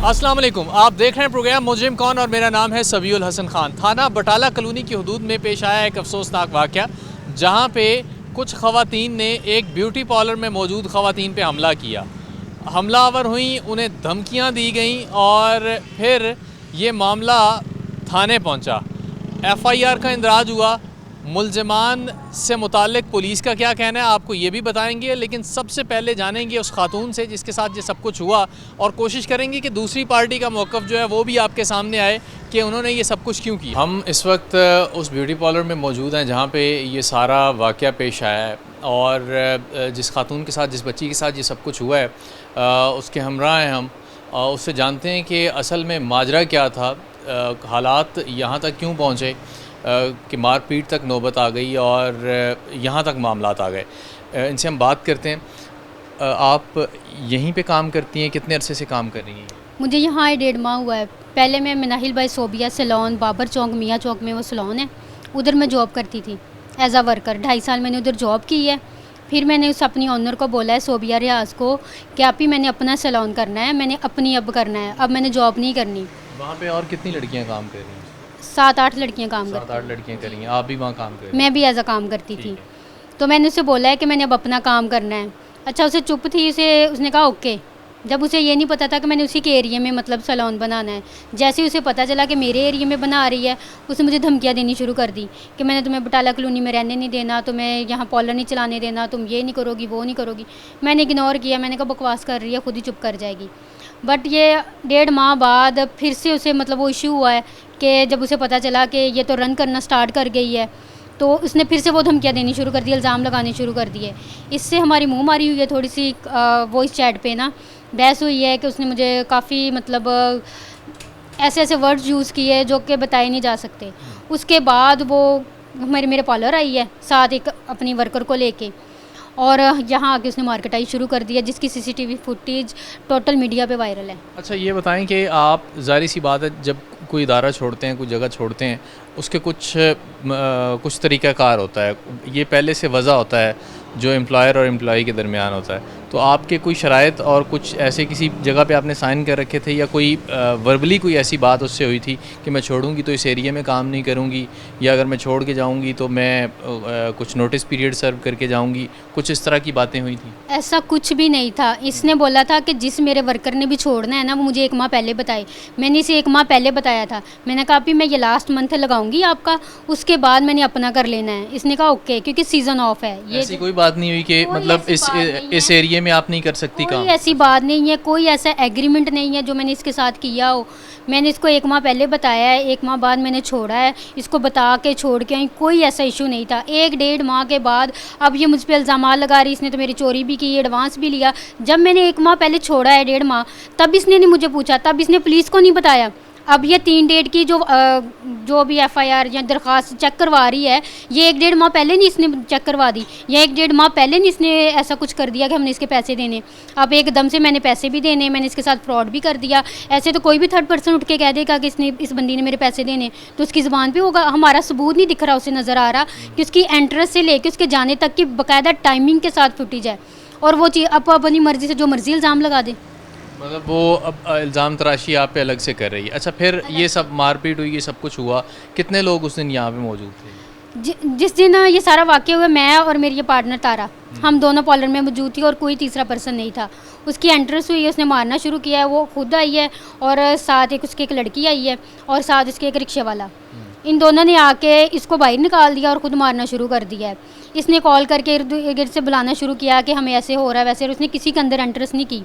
अस्सलाम वालेकुम, आप देख रहे हैं प्रोग्राम मुजरिम कौन और मेरा नाम है सबीउल हसन खान। थाना बटाला कॉलोनी की हदूद में पेश आया एक अफसोसनाक वाक़या, जहां पे कुछ ख़वातीन ने एक ब्यूटी पार्लर में मौजूद ख़वातीन पे हमला किया। हमलावर हुई, उन्हें धमकियां दी गई और फिर ये मामला थाने पहुंचा। FIR का इंदराज हुआ। मुल्ज़िमान से मुताल्लिक़ पुलिस का क्या कहना है आपको ये भी बताएंगे, लेकिन सबसे पहले जानेंगे उस खातून से जिसके साथ ये सब कुछ हुआ और कोशिश करेंगे कि दूसरी पार्टी का मौक़िफ़ जो है वो भी आपके सामने आए कि उन्होंने ये सब कुछ क्यों किया। हम इस वक्त उस ब्यूटी पार्लर में मौजूद हैं जहाँ पे ये सारा वाक़या पेश आया है और जिस खातून के साथ, जिस बच्ची के साथ ये सब कुछ हुआ है उसके हमरा हैं हम। उससे जानते हैं कि असल में माजरा क्या था, हालात यहाँ तक क्यों पहुँचे कि मारपीट तक नौबत आ गई और यहाँ तक मामलात आ गए। इनसे हम बात करते हैं। आप यहीं पे काम करती हैं, कितने अरसे से काम कर रही हैं? मुझे यहाँ 1.5 माह हुआ है। पहले मैं मनाहिल भाई सोबिया सैलून, बाबर चौक, मियाँ चौक में वो सैलून है, उधर मैं जॉब करती थी एज आ वर्कर। 2.5 साल मैंने उधर जॉब की है। फिर मैंने उस अपनी ऑनर को बोला है, सोबिया रियाज को, कि आप ही मैंने अपना सैलून करना है, मैंने अपनी अब करना है, अब मैंने जॉब नहीं करनी। वहाँ पे और कितनी लड़कियाँ काम कर रही हैं? 7-8 लड़कियाँ काम करती 7-8 लड़कियाँ कर रही हैं। आप भी वहाँ काम कर रही हैं? मैं भी एज आ काम करती थी। तो मैंने उसे बोला है कि मैंने अब अपना काम करना है। अच्छा, उसे चुप थी, उसने कहा ओके। जब उसे ये नहीं पता था कि मैंने उसी के एरिया में मतलब सैलून बनाना है। जैसे ही उसे पता चला कि मेरे एरिया में बना रही है, उसने मुझे धमकियाँ देनी शुरू कर दी कि मैंने तुम्हें बटाला कॉलोनी में रहने नहीं देना, तुम्हें यहाँ पार्लर नहीं चलाने देना, तुम ये नहीं करोगी, वो नहीं करोगी। मैंने इग्नोर किया, मैंने कहा बकवास कर रही है, खुद ही चुप कर जाएगी। बट ये 1.5 माह बाद फिर से उसे मतलब वो इशू हुआ है कि जब उसे पता चला कि ये तो रन करना स्टार्ट कर गई है, तो उसने फिर से वो धमकियाँ देनी शुरू कर दी, इल्ज़ाम लगाने शुरू कर दिए। इससे हमारी मुँह मारी हुई है, थोड़ी सी वॉइस चैट पे ना बहस हुई है कि उसने मुझे काफ़ी मतलब ऐसे ऐसे वर्ड्स यूज़ किए जो कि बताए नहीं जा सकते। उसके बाद वो मेरे पार्लर आई है साथ एक अपनी वर्कर को लेके, और यहाँ आके उसने मार्केटाइज शुरू कर दिया, जिसकी CCTV फुटेज टोटल मीडिया पे वायरल है। अच्छा, ये बताएं कि आप, ज़ाहिर सी बात है, जब कोई इदारा छोड़ते हैं, कोई जगह छोड़ते हैं, उसके कुछ तरीक़ाकार होता है। ये पहले से वज़ा होता है जो एम्प्लॉयर और एम्प्लॉई के दरमियान होता है। तो आपके कोई शराइत और कुछ ऐसे किसी जगह पे आपने साइन कर रखे थे, या कोई वर्बली कोई ऐसी बात उससे हुई थी कि मैं छोड़ूंगी तो इस एरिया में काम नहीं करूंगी, या अगर मैं छोड़ के जाऊंगी तो मैं कुछ नोटिस पीरियड सर्व करके जाऊंगी, कुछ इस तरह की बातें हुई थी? ऐसा कुछ भी नहीं था। इसने बोला था कि जिस मेरे वर्कर ने भी छोड़ना है ना, वो मुझे 1 माह पहले बताए। मैंने इसे 1 माह पहले बताया था। मैंने कहा अभी मैं ये लास्ट मंथ लगाऊंगी आपका, उसके बाद मैंने अपना कर लेना है। इसने कहा ओके, क्योंकि सीज़न ऑफ है। ये ऐसी कोई बात नहीं हुई कि मतलब इस एरिया में आप नहीं कर सकती काम? कोई ऐसी बात नहीं है, कोई ऐसा एग्रीमेंट नहीं है जो मैंने इसके साथ किया हो। मैंने इसको 1 माह पहले बताया है, 1 माह बाद मैंने छोड़ा है, इसको बता के छोड़ के आई। कोई ऐसा इशू नहीं था। 1-1.5 माह के बाद अब ये मुझ पर इल्ज़ाम लगा रही, इसने तो मेरी चोरी भी की, एडवांस भी लिया। जब मैंने 1 माह पहले छोड़ा है, 1.5 माह, तब इसने नहीं मुझे पूछा, तब इसने पुलिस को नहीं बताया। अब ये 3 डेट की जो भी FIR या दरख्वास्त चेक करवा रही है, ये 1-1.5 माह पहले नहीं इसने चेक करवा दी, या 1-1.5 माह पहले नहीं इसने ऐसा कुछ कर दिया कि हमने इसके पैसे देने। अब एकदम से मैंने पैसे भी देने, मैंने इसके साथ फ्रॉड भी कर दिया। ऐसे तो कोई भी थर्ड पर्सन उठ के कह देगा कि इस बंदी ने मेरे पैसे देने, तो उसकी ज़ुबान पे होगा। हमारा सबूत नहीं दिख रहा, उसे नज़र आ रहा कि उसकी एंट्रेंस से लेके उसके जाने तक की बाकायदा टाइमिंग के साथ फुटेज है, और वो चीज़ अब अपनी मर्ज़ी से जो मर्ज़ी इल्ज़ाम लगा दे। मतलब वो अब इल्ज़ाम तराशी आप पे अलग से कर रही है। अच्छा, फिर ये सब मारपीट हुई, ये सब कुछ हुआ, कितने लोग उस दिन यहाँ पे मौजूद थे? जिस दिन ये सारा वाक़या हुआ, मैं और मेरी ये पार्टनर तारा, हम दोनों पार्लर में मौजूद थी और कोई तीसरा पर्सन नहीं था। उसकी एंट्रेंस हुई है, उसने मारना शुरू किया है, वो खुद आई है और साथ उसकी एक लड़की आई है और साथ उसके एक रिक्शे वाला। इन दोनों ने आके इसको बाहर निकाल दिया और ख़ुद मारना शुरू कर दिया है। इसने कॉल करके इर्द गिर्द से बुलाना शुरू किया कि हमें ऐसे हो रहा है वैसे, उसने किसी के अंदर एंट्रेंस नहीं की।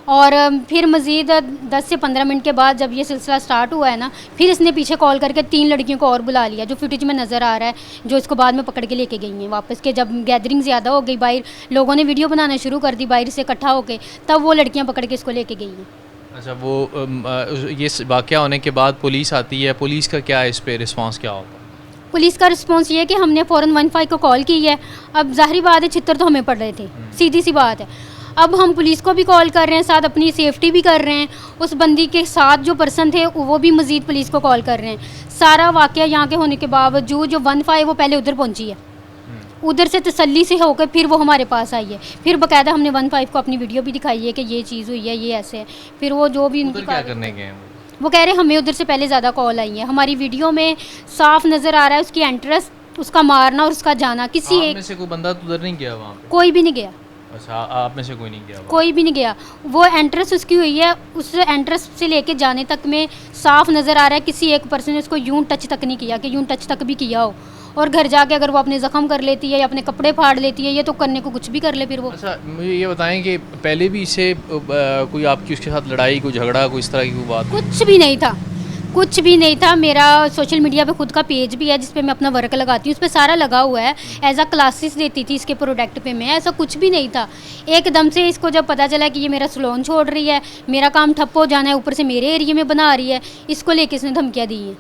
और फिर मज़ीद 10 से 15 मिनट के बाद जब ये सिलसिला स्टार्ट हुआ है ना, फिर इसने पीछे कॉल करके 3 लड़कियों को और बुला लिया, जो फुटेज में नज़र आ रहा है, जो इसको बाद में पकड़ के लेके गई हैं वापस के। जब गैदरिंग ज़्यादा हो गई, बाहर लोगों ने वीडियो बनाना शुरू कर दी, बाहर से इकट्ठा होकर, तब वो लड़कियाँ पकड़ के इसको लेके गई हैं। अच्छा, वो ये वाक़या होने के बाद पुलिस आती है, पुलिस का क्या इस पर रिस्पॉन्स क्या होता है? पुलिस का रिस्पॉन्स ये है कि हमने फ़ौरन 15 को कॉल की है। अब ज़ाहिर बात है, छितर तो हमें पड़ रहे थे, सीधी सी बात है। अब हम पुलिस को भी कॉल कर रहे हैं, साथ अपनी सेफ्टी भी कर रहे हैं। उस बंदी के साथ जो पर्सन थे वो भी मज़ीद पुलिस को कॉल कर रहे हैं। सारा वाक़या यहाँ के होने के बावजूद जो 15 वो पहले उधर पहुँची है, उधर से तसल्ली से होकर फिर वो हमारे पास आई है। फिर बाकायदा हमने 15 को अपनी वीडियो भी दिखाई है कि ये चीज़ हुई है, ये ऐसे है। फिर वो जो भी उधर क्या करने गए हैं वो कह रहे हैं हमें उधर से पहले ज़्यादा कॉल आई है। हमारी वीडियो में साफ नज़र आ रहा है उसकी एंट्रेंस, उसका मारना और उसका जाना। किसी आप एक में से कोई बंदा तो उधर नहीं गया वहाँ पे? कोई भी नहीं गया, अच्छा, आप में से कोई नहीं गया वहाँ? कोई भी नहीं गया। वो एंट्रेंस उसकी हुई है, उस एंट्रेंस से लेके जाने तक में साफ नज़र आ रहा है किसी एक पर्सन ने उसको यूं टच तक नहीं किया कि यूं टच तक भी किया हो। और घर जाके अगर वो अपने ज़ख्म कर लेती है या अपने कपड़े फाड़ लेती है, ये तो करने को कुछ भी कर ले फिर वो। अच्छा, मुझे ये बताएं कि पहले भी इससे कोई आपकी उसके साथ लड़ाई, कोई झगड़ा, कोई इस तरह की कोई बात? कुछ भी नहीं था, कुछ भी नहीं था। मेरा सोशल मीडिया पे खुद का पेज भी है जिस पे मैं अपना वर्क लगाती हूँ, उस पे सारा लगा हुआ है। एज अ क्लासेस देती थी इसके प्रोडक्ट पे मैं, ऐसा कुछ भी नहीं था। एकदम से इसको जब पता चला कि ये मेरा सैलून छोड़ रही है, मेरा काम ठप्प हो जाना है, ऊपर से मेरे एरिया में बना रही है, इसको लेके इसने धमकियाँ दी हैं।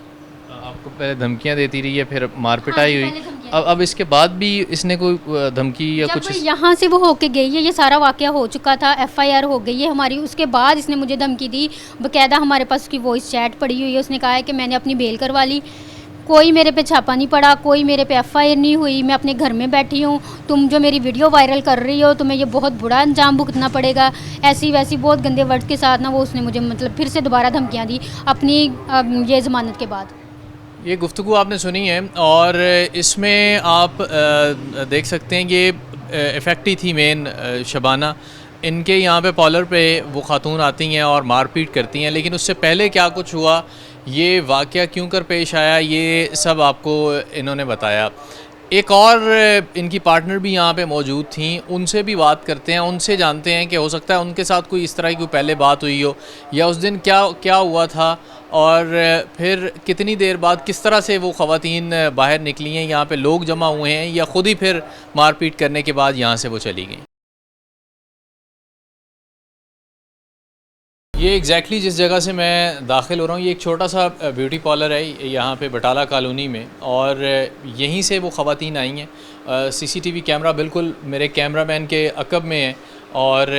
आपको पहले धमकियाँ देती रही है, फिर मारपिटाई हाँ, हुई। पहले धमकियाँ अब इसके बाद भी इसने कोई धमकी या जब कुछ यहाँ से वो होके गई है, ये सारा वाकया हो चुका था, FIR हो गई है हमारी। उसके बाद इसने मुझे धमकी दी, बाकायदा हमारे पास उसकी वॉइस चैट पड़ी हुई है। उसने कहा है कि मैंने अपनी बेल करवा ली, कोई मेरे पे छापा नहीं पड़ा, कोई मेरे पे FIR नहीं हुई, मैं अपने घर में बैठी हूँ, तुम जो मेरी वीडियो वायरल कर रही हो तुम्हें ये बहुत बुरा अंजाम भुगतना पड़ेगा। ऐसी वैसी बहुत गंदे वर्ड्स के साथ ना वो उसने मुझे मतलब फिर से दोबारा धमकियाँ दी अपनी ये ज़मानत के बाद। ये गुफ्तगू आपने सुनी है और इसमें आप देख सकते हैं कि इफ़ेक्ट ही थी मेन शबाना। इनके यहाँ पे पॉलर पे वो ख़ातून आती हैं और मारपीट करती हैं, लेकिन उससे पहले क्या कुछ हुआ, ये वाक़या क्यों कर पेश आया, ये सब आपको इन्होंने बताया। एक और इनकी पार्टनर भी यहाँ पे मौजूद थी, उनसे भी बात करते हैं, उनसे जानते हैं कि हो सकता है उनके साथ कोई इस तरह की कोई पहले बात हुई हो या उस दिन क्या क्या हुआ था और फिर कितनी देर बाद किस तरह से वो ख़वातीन बाहर निकली हैं, यहाँ पे लोग जमा हुए हैं या ख़ुद ही फिर मारपीट करने के बाद यहाँ से वो चली गई। ये एग्जैक्टली जिस जगह से मैं दाखिल हो रहा हूँ, ये एक छोटा सा ब्यूटी पार्लर है यहाँ पे बटाला कॉलोनी में, और यहीं से वो ख़वातीन आई हैं। CCTV कैमरा बिल्कुल मेरे कैमरामैन के अकब में है और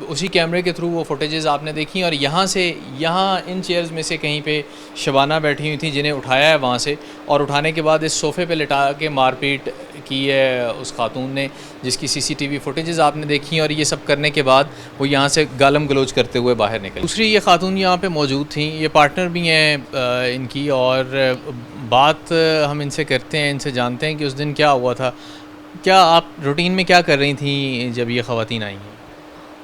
उसी कैमरे के थ्रू वो फुटेजेस आपने देखी। और यहाँ से इन चेयर्स में से कहीं पे शबाना बैठी हुई थी जिन्हें उठाया है वहाँ से, और उठाने के बाद इस सोफ़े पे लिटा के मारपीट की है उस खातून ने, जिसकी CCTV फुटेजेस आपने देखी। और ये सब करने के बाद वो यहाँ से गालम गलोच करते हुए बाहर निकली। दूसरी ये खातून यहाँ पे मौजूद थी, ये पार्टनर भी हैं इनकी, और बात हम इनसे करते हैं, इनसे जानते हैं कि उस दिन क्या हुआ था। क्या आप रूटीन में क्या कर रही थी जब ये ख़वातीन आई हैं?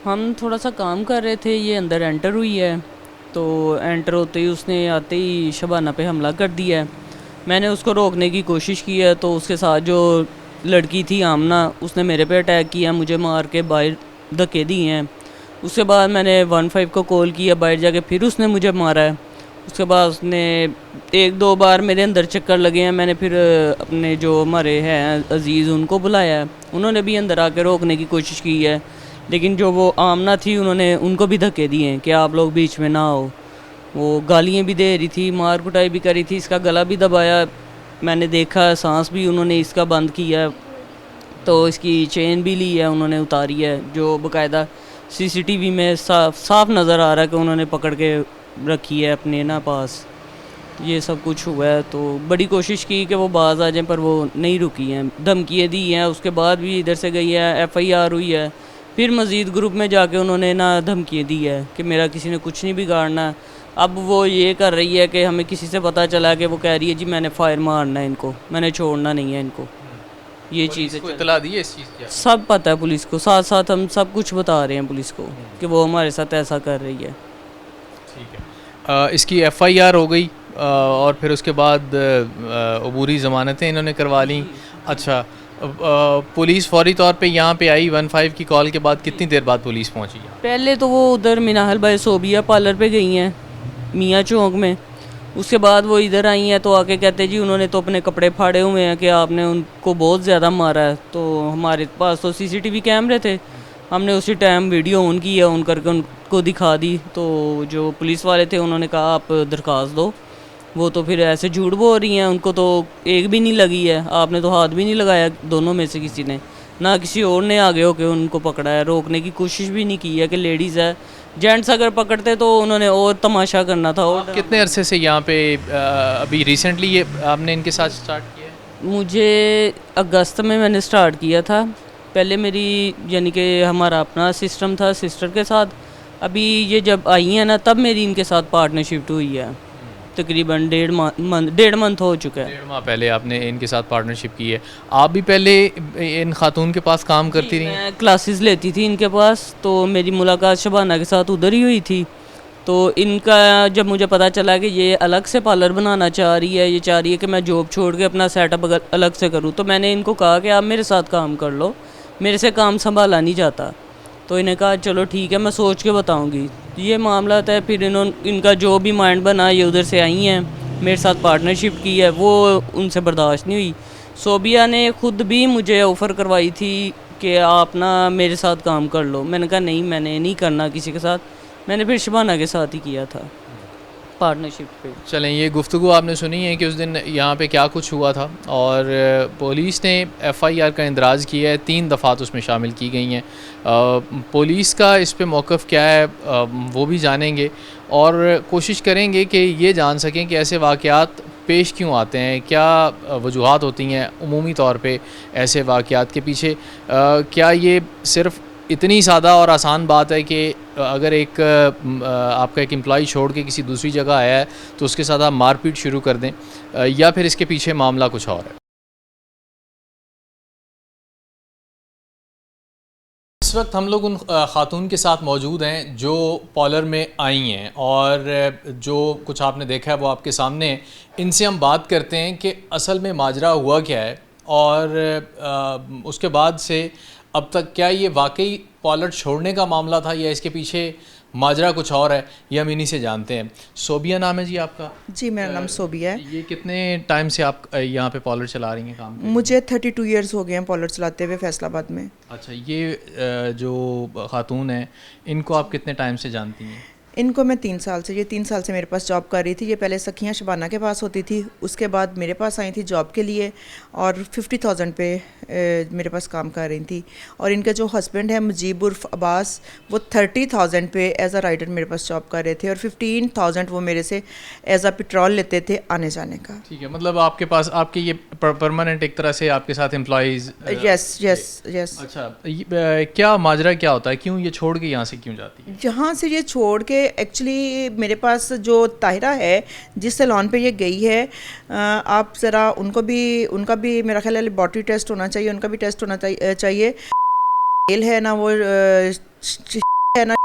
हम थोड़ा सा काम कर रहे थे, ये अंदर एंटर हुई है, तो एंटर होते ही उसने आते ही शबाना पे हमला कर दिया है। मैंने उसको रोकने की कोशिश की है, तो उसके साथ जो लड़की थी आमना, उसने मेरे पे अटैक किया, मुझे मार के बाहर धक्के दिए हैं। उसके बाद मैंने 15 को कॉल किया, बाहर जाके फिर उसने मुझे मारा है। उसके बाद उसने 1-2 बार मेरे अंदर चक्कर लगे हैं। मैंने फिर अपने जो हमारे हैं अजीज़ उनको बुलाया है, उन्होंने भी अंदर आके रोकने की कोशिश की है, लेकिन जो वो आमना थी उन्होंने उनको भी धक्के दिए हैं कि आप लोग बीच में ना हो। वो गालियाँ भी दे रही थी, मार कुटाई भी करी थी, इसका गला भी दबाया, मैंने देखा, सांस भी उन्होंने इसका बंद किया, तो इसकी चेन भी ली है उन्होंने, उतारी है, जो बाकायदा CCTV में साफ नज़र आ रहा है कि उन्होंने पकड़ के रखी है अपने ना पास। ये सब कुछ हुआ है, तो बड़ी कोशिश की कि वो बाज आ जाएं, पर वो नहीं रुकी हैं, धमकियाँ दी हैं। उसके बाद भी इधर से गई है, FIR हुई है, फिर मज़ीद ग्रुप में जाके उन्होंने ना धमकियाँ दी है कि मेरा किसी ने कुछ नहीं बिगाड़ना। अब वो ये कर रही है कि हमें किसी से पता चला कि वो कह रही है जी मैंने फायर मारना है इनको, मैंने छोड़ना नहीं है इनको। ये चीज़ इतला दी है इस चीज़ की? सब पता है पुलिस को, साथ साथ हम सब कुछ बता रहे हैं पुलिस को कि वो हमारे साथ ऐसा कर रही है। ठीक है, इसकी FIR हो गई और फिर उसके बाद अबूरी ज़मानतें इन्होंने करवा ली। अच्छा, पुलिस फौरी तौर पे यहाँ पे आई 15 की कॉल के बाद? कितनी देर बाद पुलिस पहुँची? पहले तो वो उधर मिनाहल भाई सोबिया पार्लर पे गई हैं मियाँ चौक में, उसके बाद वो इधर आई हैं, तो आके कहते जी उन्होंने तो अपने कपड़े फाड़े हुए हैं कि आपने उनको बहुत ज़्यादा मारा है। तो हमारे पास तो CCTV कैमरे थे, हमने उसी टाइम वीडियो ऑन की है, ऑन करके उनको दिखा दी। तो जो पुलिस वाले थे उन्होंने कहा आप दरख्वास्त दो। वो तो फिर ऐसे झूठ बोल रही हैं, उनको तो एक भी नहीं लगी है, आपने तो हाथ भी नहीं लगाया दोनों में से किसी ने, ना किसी और ने आगे होके उनको पकड़ा है, रोकने की कोशिश भी नहीं की है कि लेडीज़ है। जेंट्स अगर पकड़ते तो उन्होंने और तमाशा करना था। और कितने अरसे से यहाँ पे अभी रिसेंटली ये आपने इनके साथ स्टार्ट किया है? मुझे अगस्त में मैंने स्टार्ट किया था। पहले मेरी यानी कि हमारा अपना सिस्टम था सिस्टर के साथ। अभी ये जब आई हैं ना तब मेरी इनके साथ पार्टनरशिप हुई है। तकरीबन डेढ़ मंथ हो चुका है। 1.5 माह पहले आपने इनके साथ पार्टनरशिप की है। आप भी पहले इन खातून के पास काम करती रही हैं? मैं क्लासेस लेती थी इनके पास, तो मेरी मुलाकात शबाना के साथ उधर ही हुई थी। तो इनका जब मुझे पता चला कि ये अलग से पार्लर बनाना चाह रही है, ये चाह रही है कि मैं जॉब छोड़ के अपना सेटअप अलग से करूँ, तो मैंने इनको कहा कि आप मेरे साथ काम कर लो, मेरे से काम संभाला नहीं जाता। तो इन्हें कहा चलो ठीक है, मैं सोच के बताऊंगी। ये मामला है। फिर इनका जो भी माइंड बना, ये उधर से आई हैं, मेरे साथ पार्टनरशिप की है, वो उनसे बर्दाश्त नहीं हुई। सोबिया ने ख़ुद भी मुझे ऑफ़र करवाई थी कि आप ना मेरे साथ काम कर लो। मैंने कहा नहीं, मैंने नहीं करना किसी के साथ। मैंने फिर शबाना के साथ ही किया था पार्टनरशिप पे। चलें, ये गुफ्तगू आपने सुनी है कि उस दिन यहाँ पे क्या कुछ हुआ था, और पुलिस ने FIR का इंदराज किया है। 3 दफ़ात उसमें शामिल की गई हैं। पुलिस का इस पे मौक़िफ़ क्या है वो भी जानेंगे, और कोशिश करेंगे कि ये जान सकें कि ऐसे वाक़यात पेश क्यों आते हैं, क्या वजूहात होती हैं उमूमी तौर पे ऐसे वाक़यात के पीछे। क्या ये सिर्फ़ इतनी सादा और आसान बात है कि अगर आपका एक एम्प्लॉई छोड़ के किसी दूसरी जगह आया है तो उसके साथ आप मारपीट शुरू कर दें, या फिर इसके पीछे मामला कुछ और है। इस वक्त हम लोग उन ख़ातून के साथ मौजूद हैं जो पार्लर में आई हैं, और जो कुछ आपने देखा है वो आपके सामने है। इनसे हम बात करते हैं कि असल में माजरा हुआ क्या है, और उसके बाद से अब तक क्या ये वाकई पार्लर छोड़ने का मामला था या इसके पीछे माजरा कुछ और है, ये हम इन्हीं से जानते हैं। सोबिया नाम है जी आपका? जी, मेरा नाम सोबिया है। ये कितने टाइम से आप यहाँ पे पार्लर चला रही हैं, काम कर रही हैं? मुझे 32 इयर्स हो गए हैं पार्लर चलाते हुए फैसलाबाद में। अच्छा, ये जो खातून है इनको आप कितने टाइम से जानती हैं? इनको मैं 3 साल से, ये 3 साल से मेरे पास जॉब कर रही थी। ये पहले सखियाँ शबाना के पास होती थी, उसके बाद मेरे पास आई थी जॉब के लिए, और 50,000 पे मेरे पास काम कर रही थी। और इनके जो हस्बैंड है मुजीब उर्फ अब्बास, वो 30,000 पे एज अ राइडर मेरे पास जॉब कर रहे थे, और 15,000 वो मेरे से एज अ पेट्रोल लेते थे आने जाने का। ठीक है, मतलब आपके पास आपके ये परमानेंट एक तरह से आपके साथ एम्प्लॉइज़? Yes yes yes. अच्छा, क्या माजरा क्या होता है, क्यों ये छोड़ के यहाँ से क्यों जाती है? जहाँ से ये छोड़ के एक्चुअली मेरे पास जो ताहिरा है जिस सैलून पे ये गई है, आप ज़रा उनका भी मेरा ख्याल है लेबॉरेटरी टेस्ट होना चाहिए, उनका भी टेस्ट होना चाहिए। मेल है ना, वो है ना,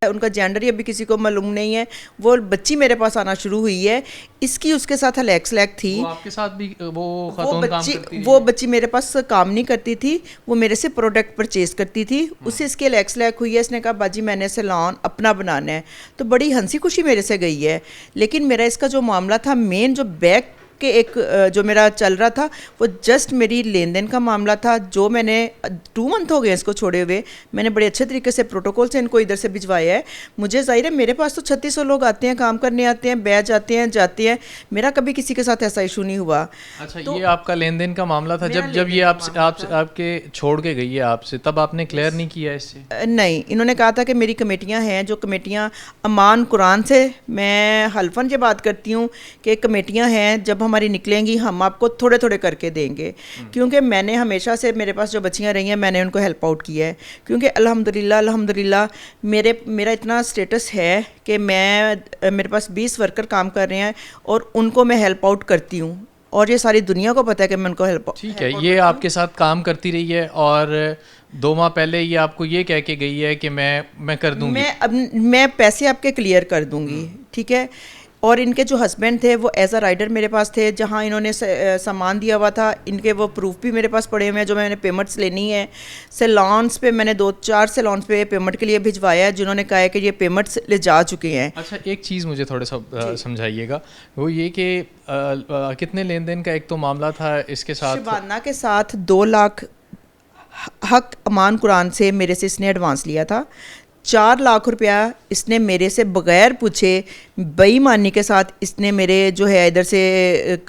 उनका जेंडर ही अभी किसी को मालूम नहीं है। वो बच्ची मेरे पास आना शुरू हुई है, इसकी उसके साथ लैक थी। वो आपके साथ भी वो खातून काम करती थी? वो बच्ची मेरे पास काम नहीं करती थी, वो मेरे से प्रोडक्ट परचेज करती थी। उससे इसकी लैक हुई है। इसने कहा बाजी मैंने सैलून अपना बनाना है, तो बड़ी हंसी खुशी मेरे से गई है। लेकिन मेरा इसका जो मामला था, मेन जो बैक के एक जो मेरा चल रहा था, वो जस्ट मेरी लेन देन का मामला था, जो मैंने 2 मंथ हो गए इसको छोड़े हुए। मैंने बड़े अच्छे तरीके से प्रोटोकॉल से इनको इधर से भिजवाया है। मुझे जाहिर है मेरे पास तो 3600 लोग आते हैं, काम करने आते हैं, बैठ जाते हैं, जाते हैं। मेरा कभी किसी के साथ ऐसा इशू नहीं हुआ। अच्छा, तो ये आपका लेन देन का मामला था। जब ये आपके छोड़ के गई है आपसे, तब आपने क्लियर नहीं किया इससे? नहीं, इन्होंने कहा था कि मेरी कमेटियां हैं, जो कमेटियां अमान कुरान से मैं हल्फन ये बात करती हूँ कि कमेटियां हैं, जब हमारी निकलेंगी हम आपको थोड़े थोड़े करके देंगे। क्योंकि मैंने हमेशा से, मेरे पास जो बच्चियां रही हैं, मैंने उनको हेल्प आउट किया है। क्योंकि अल्हम्दुलिल्लाह मेरा इतना स्टेटस है कि मेरे पास 20 वर्कर काम कर रहे हैं और उनको मैं हेल्प आउट करती हूँ, और ये सारी दुनिया को पता है कि मैं उनको हेल्प। ठीक है, ये आपके साथ काम करती रही है, और 2 माह पहले ये आपको ये कह के गई है कि मैं कर दूंगी, मैं पैसे आपके क्लियर कर दूंगी। ठीक है। और इनके जो हस्बैंड थे वो एज अ राइडर मेरे पास थे, जहाँ इन्होंने सामान दिया हुआ था, इनके वो प्रूफ भी मेरे पास पड़े हुए हैं जो मैंने पेमेंट्स लेनी है। सैलून्स पे मैंने 2-4 सैलून्स पे पेमेंट के लिए भिजवाया है, जिन्होंने कहा है कि ये पेमेंट्स ले जा चुके हैं। अच्छा, एक चीज़ मुझे थोड़ा सा समझाइएगा, वो ये कि कितने लेन देन का एक तो मामला था इसके साथ? शबाना के साथ 2 लाख हक अमान कुरान से मेरे से इसने एडवांस लिया था। 4 लाख रुपया इसने मेरे से बग़ैर पूछे बेईमानी के साथ इसने मेरे जो है इधर से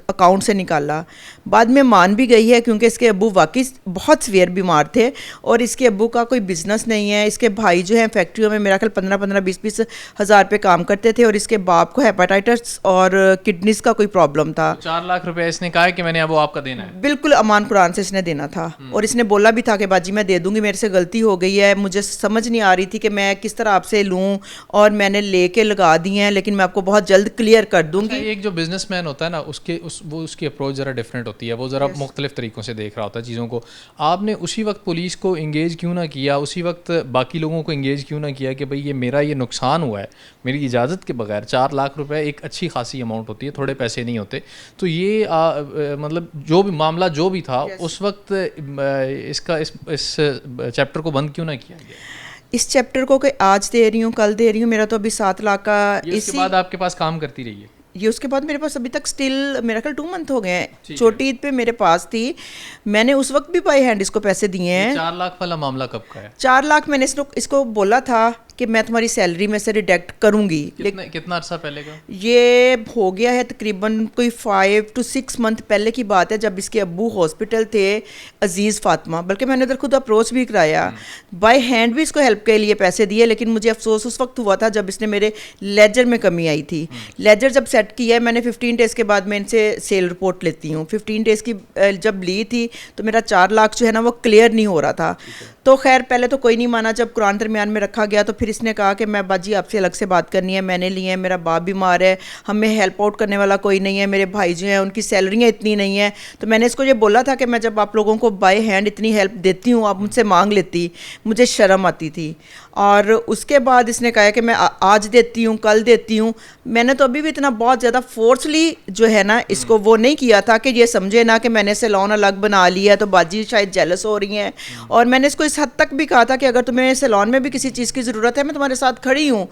अकाउंट से निकाला। बाद में मान भी गई है क्योंकि इसके अब्बू वाकई बहुत सीवियर बीमार थे और इसके अब्बू का कोई बिजनेस नहीं है। इसके भाई जो हैं फैक्ट्रियों में मेरा ख्याल 15-20 हज़ार रुपये काम करते थे और इसके बाप को हेपेटाइटिस और किडनीज का कोई प्रॉब्लम था। 4 लाख रुपए इसने कहा है कि मैंने अब वो आपका देना है। बिल्कुल अमान कुरान से इसने देना था और इसने बोला भी था कि बाजी मैं दे दूंगी, मेरे से गलती हो गई है, मुझे समझ नहीं आ रही थी कि मैं किस तरह आपसे लूं और मैंने लेके लगा दिए हैं, लेकिन मैं आपको बहुत जल्द क्लियर कर दूंगी। एक जो बिजनेसमैन होता है ना उसकी अप्रोच ज़रा डिफरेंट होती है, वो ज़रा मुख्तलिफ तरीक़ों से देख रहा होता है चीज़ों को। आपने उसी वक्त पुलिस को इंगेज क्यों ना किया, उसी वक्त बाकी लोगों को इंगेज क्यों ना किया कि भाई ये मेरा ये नुकसान हुआ है मेरी इजाज़त के बगैर। 4 लाख रुपए एक अच्छी खासी अमाउंट होती है, थोड़े पैसे नहीं होते। तो ये मतलब जो भी मामला जो भी था उस वक्त इसका इस चैप्टर को बंद क्यों ना किया गया? इस चैप्टर को कि आज दे रही हूँ कल दे रही हूँ, मेरा तो अभी 7 लाख का इसके बाद आपके पास काम करती रही है? ये उसके बाद मेरे पास अभी तक स्टिल मेरा ख्याल 2 मंथ हो गए हैं। छोटी ईद पे मेरे पास थी, मैंने उस वक्त भी बाई हैंड इसको पैसे दिए हैं। 4 लाख वाला मामला कब का है? 4 लाख मैंने इसको बोला था कि मैं तुम्हारी सैलरी में से डिडक्ट करूंगी। कितना अर्सा पहले का? ये हो गया है तकरीबन कोई 5 to 6 मंथ पहले की बात है, जब इसके अब्बू हॉस्पिटल थे अजीज़ फातिमा। बल्कि मैंने उधर खुद अप्रोच भी कराया, बाय हैंड भी इसको हेल्प के लिए पैसे दिए, लेकिन मुझे अफसोस उस वक्त हुआ था जब इसने मेरे लेजर में कमी आई थी। लेजर जब सेट किया है मैंने 15 डेज़ के बाद मैं इनसे सेल रिपोर्ट लेती हूँ। 15 डेज़ की जब ली थी तो मेरा 4 लाख जो है ना वो क्लियर नहीं हो रहा था। तो खैर पहले तो कोई नहीं माना, जब कुरान दरमियान में रखा गया तो फिर इसने कहा कि मैं बाजी आपसे अलग से बात करनी है, मैंने लिए हैं, मेरा बाप बीमार है, हमें हेल्प आउट करने वाला कोई नहीं है, मेरे भाई जो हैं उनकी सैलरियाँ इतनी नहीं है। तो मैंने इसको ये बोला था कि मैं जब आप लोगों को बाय हैंड इतनी हेल्प देती हूँ आप मुझसे मांग लेती, मुझे शर्म आती थी। और उसके बाद इसने कहा कि मैं आज देती हूँ कल देती हूँ। मैंने तो अभी भी इतना बहुत ज़्यादा फोर्सली जो है ना इसको वो नहीं किया था कि ये समझे ना कि मैंने सैलून अलग बना लिया है तो बाजी शायद जेलस हो रही हैं। और मैंने इसको इस हद तक भी कहा था कि अगर तुम्हें सैलून में भी किसी चीज़ की ज़रूरत है मैं तुम्हारे साथ खड़ी हूँ।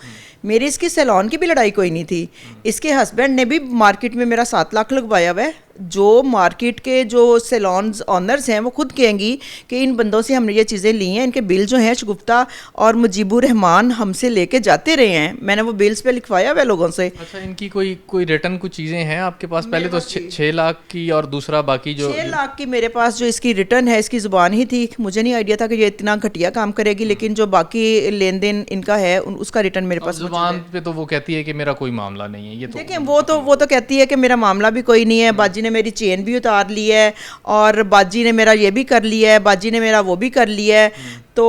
मेरी इसकी सैलून की भी लड़ाई कोई नहीं थी। इसके हस्बैंड ने भी मार्केट में मेरा 7 लाख लगवाया हुआ है। जो मार्केट के जो सैलून्स ऑनर्स हैं वो खुद कहेंगी कि इन बंदों से हमने ये चीज़ें ली हैं, इनके बिल जो हैं शगुफ्ता और मुजीबुर रहमान हमसे लेके जाते रहे हैं। मैंने वो बिल्स पे लिखवाया हुआ लोगों से। अच्छा, इनकी कोई रिटर्न कुछ चीज़ें हैं आपके पास? पहले तो 6 लाख की और दूसरा बाकी जो 6 लाख की मेरे पास जो इसकी रिटर्न है इसकी ज़ुबान ही थी। मुझे नहीं आइडिया था कि ये इतना घटिया काम करेगी, लेकिन जो बाकी लेन देन इनका है उसका रिटर्न मेरे पास ज़ुबान पे तो वो कहती है कि मेरा कोई मामला नहीं है। ये तो देखिए वो तो कहती है कि मेरा मामला भी कोई नहीं है, बाजी ने मेरी चेन भी उतार ली है और बाजी ने मेरा ये भी कर लिया है, बाजी ने मेरा वो भी कर लिया है। तो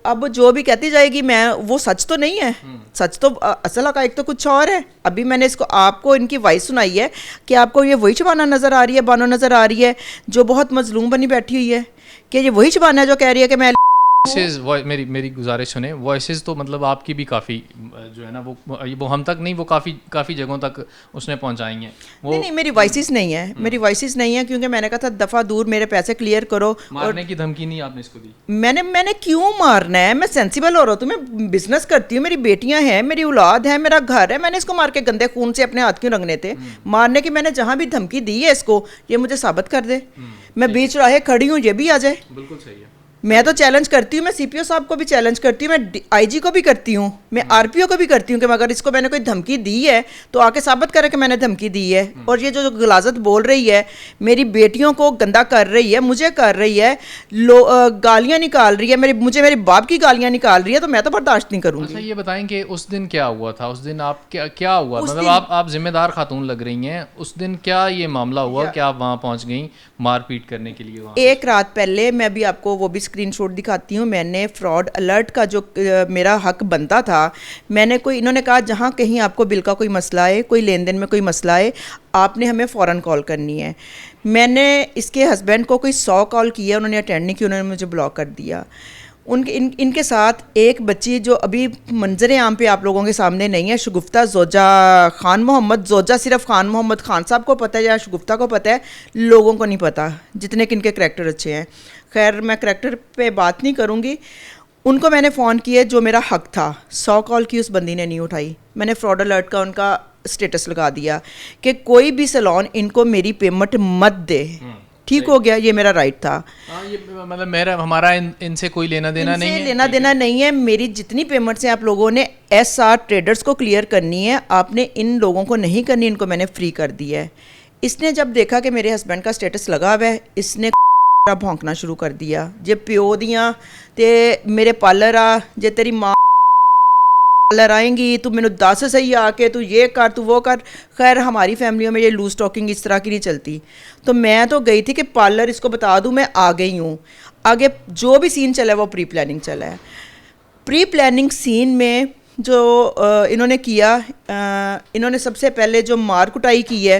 अब जो भी कहती जाएगी मैं वो सच तो नहीं है। सच तो असल हक़ाइक़ तो कुछ और है। अभी मैंने इसको आपको इनकी वॉइस सुनाई है कि आपको ये वही शबाना नज़र आ रही है, बानो नज़र आ रही है जो बहुत मजलूम बनी बैठी हुई है, कि ये वही शबाना है जो कह रही है कि मैं मेरी गुजारिश सुने। वॉइसेस तो मतलब आपकी भी काफ़ी जो है ना वो हम तक नहीं, वो काफ़ी जगहों तक उसने पहुंचाई हैं। वो नहीं मेरी वॉइसेस नहीं है, मेरी वॉइसेस नहीं है, क्योंकि मैंने कहा था दफ़ा दूर मेरे पैसे क्लियर करो। मारने की धमकी नहीं आपने इसको दी? मैंने क्यों मारना है? मैं सेंसिबल हो रहा हूँ, तो मैं बिजनेस करती हूँ, मेरी बेटियाँ हैं, मेरी औलाद है, मेरा घर है। मैंने इसको मार के गंदे खून से अपने हाथ क्यों रंगने थे? मारने की मैंने जहाँ भी धमकी दी है इसको, ये मुझे साबित कर दे। मैं बीच राहे खड़ी हूँ, ये भी आ जाए। बिल्कुल सही है। मैं तो चैलेंज करती हूँ, मैं सीपीओ साहब को भी चैलेंज करती हूँ, मैं आईजी को भी करती हूँ, मैं आरपीओ को भी करती हूँ कि अगर इसको मैंने कोई धमकी दी है तो आके साबित करे कि मैंने धमकी दी है। और ये जो गलाजत बोल रही है, मेरी बेटियों को गंदा कर रही है, मुझे कर रही है, गालियाँ निकाल रही है, मुझे मेरे बाप की गालियाँ निकाल रही है, तो मैं तो बर्दाश्त नहीं करूँगी। अच्छा, ये बताएं कि उस दिन क्या हुआ था? उस दिन आप क्या हुआ? मतलब आप जिम्मेदार खातून लग रही हैं। उस दिन क्या ये मामला हुआ कि आप वहाँ पहुँच गई मारपीट करने के लिए? एक रात पहले मैं भी आपको वो भी स्क्रीनशॉट दिखाती हूँ। मैंने फ्रॉड अलर्ट का जो मेरा हक बनता था, इन्होंने कहा जहाँ कहीं आपको बिल का कोई मसला है, कोई लेन देन में कोई मसला है, आपने हमें फ़ौरन कॉल करनी है। मैंने इसके हस्बैंड को कोई 100 कॉल किया, उन्होंने अटेंड नहीं किया, उन्होंने मुझे ब्लॉक कर दिया। इनके साथ एक बच्ची जो अभी मंजर आम पे आप लोगों के सामने नहीं है, शगुफ्ता जोजा खान मोहम्मद। जोजा सिर्फ खान मोहम्मद खान साहब को पता है या शगुफ्ता को पता है, लोगों को नहीं पता, जितने कि इनके करैक्टर अच्छे हैं। खैर मैं करैक्टर पे बात नहीं करूँगी। उनको मैंने फ़ोन किया, जो मेरा हक था। 100 कॉल की उस बंदी ने नहीं उठाई। मैंने फ्रॉड अलर्ट का उनका स्टेटस लगा दिया कि कोई भी सैलून इनको मेरी पेमेंट मत दे। ठीक हो गया, ये मेरा राइट था। ये मतलब हमारा इनसे कोई लेना देना नहीं है, लेना देना नहीं है। मेरी जितनी पेमेंट्स हैं आप लोगों ने SR ट्रेडर्स को क्लियर करनी है, आपने इन लोगों को नहीं करनी, इनको मैंने फ्री कर दिया है। इसने जब देखा कि मेरे हस्बैंड का स्टेटस लगा हुआ है, इसने भौंकना शुरू कर दिया, जे प्यो दियाँ ते मेरे पार्लर आ, जे तेरी माँ पार्लर आएंगी, तू मैंने दस सही आके तू ये कर तू वो कर। खैर हमारी फैमिलियों में ये लूज टॉकिंग इस तरह की नहीं चलती। तो मैं तो गई थी कि पार्लर इसको बता दूं मैं आ गई हूँ। आगे जो भी सीन चला है वो प्री प्लानिंग चला है। प्री प्लानिंग सीन में जो इन्होंने किया, इन्होंने सबसे पहले जो मार कुटाई की है,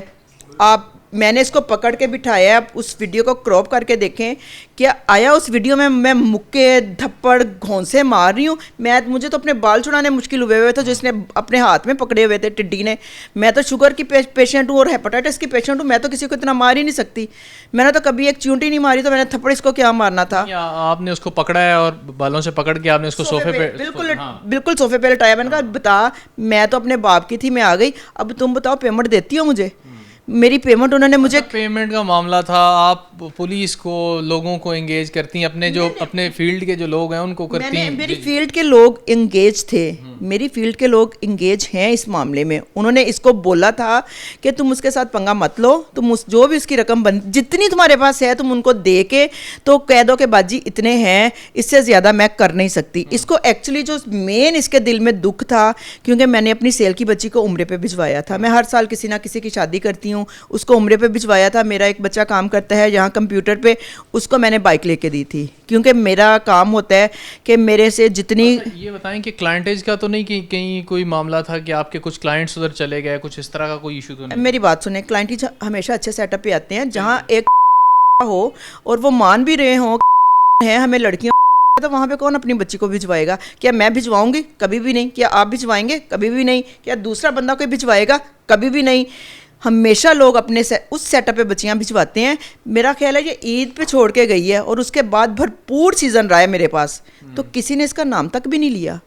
मैंने इसको पकड़ के बिठाया। आप उस वीडियो को क्रॉप करके देखें, क्या आया उस वीडियो में मैं मुक्के धप्पड़ घोंसे मार रही हूँ। मुझे तो अपने बाल छुड़ाने मुश्किल हुए थे जो इसने अपने हाथ में पकड़े हुए थे टिड्डी ने। मैं तो शुगर की पेशेंट हूँ और हेपेटाइटिस की पेशेंट हूँ, मैं तो किसी को इतना मार ही नहीं सकती। मैंने तो कभी एक चींटी नहीं मारी, तो मैंने थप्पड़ इसको क्या मारना था। आपने उसको पकड़ा है और बालों से पकड़ के आपने उसको सोफे पे बिल्कुल सोफे पे लिटाया। मैंने कहा बता, मैं तो अपने बाप की थी, मैं आ गई, अब तुम बताओ पेमेंट देती हो मुझे। मेरी पेमेंट उन्होंने मुझे, पेमेंट का मामला था, आप पुलिस को लोगों को एंगेज करती हैं, अपने जो अपने फील्ड के जो लोग हैं उनको करती हैं। मेरी फील्ड के लोग एंगेज थे, मेरी फील्ड के लोग एंगेज हैं इस मामले में। उन्होंने इसको बोला था कि तुम उसके साथ पंगा मत लो, तुम जो भी उसकी रकम जितनी तुम्हारे पास है तुम उनको दे के तो कह दो कि बाजी इतने हैं, इससे ज़्यादा मैं कर नहीं सकती। इसको एक्चुअली जो मेन इसके दिल में दुख था, क्योंकि मैंने अपनी सेल की बच्ची को उम्रे पे भिजवाया था। मैं हर साल किसी ना किसी की शादी करती हूँ, उसको उम्रे पे भिजवाया था। मेरा एक बच्चा काम करता है यहाँ कंप्यूटर पे, उसको मैंने बाइक लेके दी थी, क्योंकि मेरा काम होता है कि मेरे से जितनी। ये बताएं कि क्लाइंटेज का तो नहीं कि कहीं कोई मामला था कि आपके कुछ क्लाइंट्स उधर चले गए, कुछ इस तरह का कोई इशू तो नहीं? मेरी बात सुने, क्लाइंटेज हमेशा अच्छे सेटअप पे आते हैं जहाँ एक हो और वो मान भी रहे हो है हमें लड़कियों, तो वहाँ पे कौन अपनी बच्ची को भिजवाएगा? क्या मैं भिजवाऊंगी? कभी भी नहीं। क्या आप भिजवाएंगे? कभी भी नहीं। क्या दूसरा बंदा कोई भिजवाएगा? कभी भी नहीं। हमेशा लोग अपने उस सेटअप पे बच्चियाँ भिजवाते हैं। मेरा ख्याल है ये ईद पे छोड़ के गई है और उसके बाद भरपूर सीज़न रहा है मेरे पास, तो किसी ने इसका नाम तक भी नहीं लिया।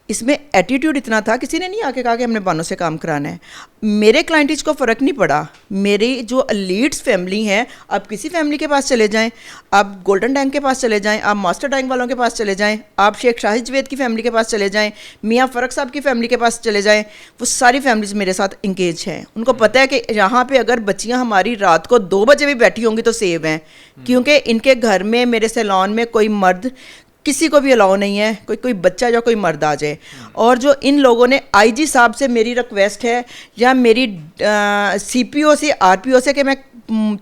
इसमें एटीट्यूड इतना था, किसी ने नहीं आके कहा कि हमने बानों से काम कराना है। मेरे क्लाइंटेज को फ़र्क नहीं पड़ा। मेरी जो एलीट्स फैमिली हैं, आप किसी फैमिली के पास चले जाएं, आप गोल्डन टैंक के पास चले जाएं, आप मास्टर टैंक वालों के पास चले जाएं, आप शेख शाहिद जवेद की फैमिली के पास चले जाएं, मियाँ फ़रक साहब की फैमिली के पास चले जाएं, वो सारी फैमिलीज मेरे साथ इंगेज हैं। उनको पता है कि यहाँ पर अगर बच्चियाँ हमारी रात को 2 बजे भी बैठी होंगी तो सेव हैं, क्योंकि इनके घर में, मेरे सैलून में कोई मर्द किसी को भी अलाउ नहीं है, कोई बच्चा या कोई मर्द आ जाए। और जो इन लोगों ने, आईजी साहब से मेरी रिक्वेस्ट है या मेरी सीपीओ से, आरपीओ से, कि मैं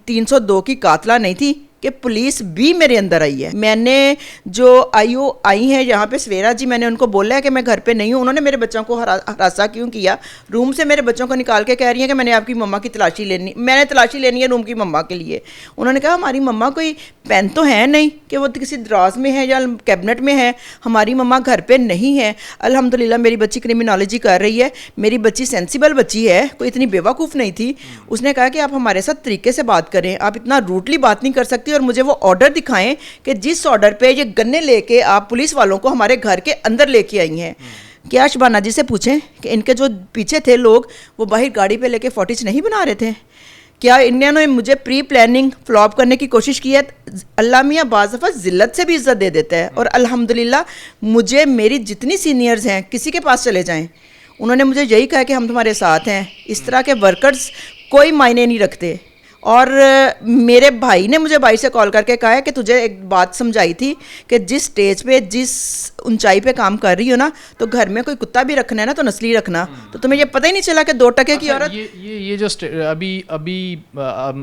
302 की कातला नहीं थी, कि पुलिस भी मेरे अंदर आई है। मैंने जो आईओ आई हैं यहाँ पे, सवेरा जी, मैंने उनको बोला है कि मैं घर पे नहीं हूँ। उन्होंने मेरे बच्चों को हरासा क्यों किया? रूम से मेरे बच्चों को निकाल के कह रही हैं कि मैंने आपकी मम्मा की तलाशी लेनी, मैंने तलाशी लेनी है रूम की मम्मा के लिए। उन्होंने कहा हमारी मम्मा कोई पेन तो है नहीं कि वो किसी दराज में है या कैबिनेट में है, हमारी मम्मा घर पर नहीं है। अल्हम्दुलिल्लाह मेरी बच्ची क्रिमिनोलॉजी कर रही है, मेरी बच्ची सेंसिबल बच्ची है, कोई इतनी बेवकूफ़ नहीं थी। उसने कहा कि आप हमारे साथ तरीके से बात करें, आप इतना रूटली बात नहीं कर सकती, और मुझे वो ऑर्डर दिखाएं कि जिस ऑर्डर पे ये गन्ने लेके आप पुलिस वालों को हमारे घर के अंदर लेके आई हैं। क्या शबाना जी से पूछें कि इनके जो पीछे थे लोग, वो बाहर गाड़ी पे लेके फॉटेज नहीं बना रहे थे? क्या इन्होंने मुझे प्री प्लानिंग फ्लॉप करने की कोशिश की है? अल्लाह मियाँ बाज़ दफ़ा ज़िल्लत से भी इज़्ज़त दे देता है। और अल्हम्दुलिल्लाह मुझे, मेरी जितनी सीनियर्स हैं, किसी के पास चले जाएं, उन्होंने मुझे यही कहा कि हम तुम्हारे साथ हैं। इस तरह के वर्कर्स कोई मायने नहीं रखते। और मेरे भाई ने मुझे भाई से कॉल करके कहा है कि तुझे एक बात समझाई थी कि जिस स्टेज पे, जिस ऊंचाई पे काम कर रही हो ना, तो घर में कोई कुत्ता भी रखना है ना तो नस्ली रखना। तो तुम्हें ये पता ही नहीं चला कि 2 टके की औरत। ये जो अभी